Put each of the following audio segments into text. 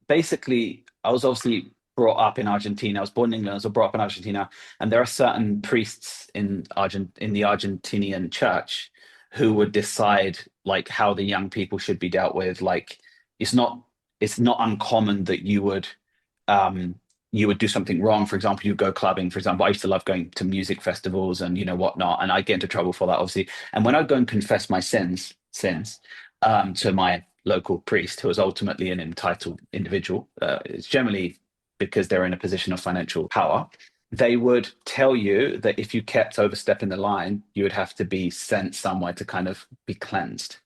basically, I was obviously brought up in Argentina. I was born in England. I was brought up in Argentina, and there are certain priests in the Argentinian church who would decide like how the young people should be dealt with. Like it's not it's not uncommon that you would do something wrong. For example, you go clubbing. For example, I used to love going to music festivals and whatnot, and I get into trouble for that, obviously. And when I go and confess my sins to my local priest, who is ultimately an entitled individual, it's generally because they're in a position of financial power. They would tell you that if you kept overstepping the line, you would have to be sent somewhere to kind of be cleansed.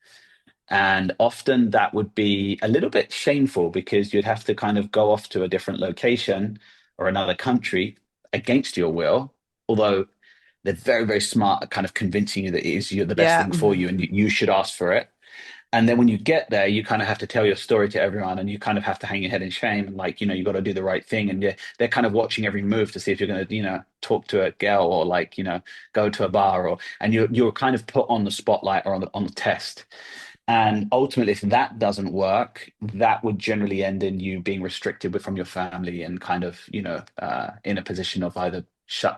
And often that would be a little bit shameful because you'd have to kind of go off to a different location or another country against your will. Although they're very, very smart at kind of convincing you that it is the best Yeah. thing for you and you should ask for it. And then when you get there, you kind of have to tell your story to everyone and you kind of have to hang your head in shame and like, you got to do the right thing. And they're kind of watching every move to see if you're going to, talk to a girl or like, go to a bar and you're kind of put on the spotlight or on the test. And ultimately, if that doesn't work, that would generally end in you being restricted from your family and kind of, in a position of either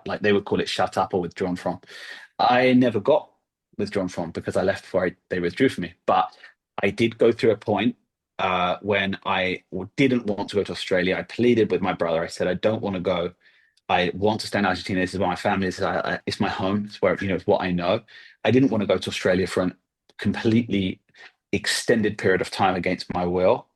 like they would call it shut up or withdrawn from. I never got withdrawn from because I left before they withdrew from me. But I did go through a point when I didn't want to go to Australia. I pleaded with my brother. I said, I don't want to go. I want to stay in Argentina. This is where my family is. It's my home. It's where, it's what I know. I didn't want to go to Australia for a completely extended period of time against my will.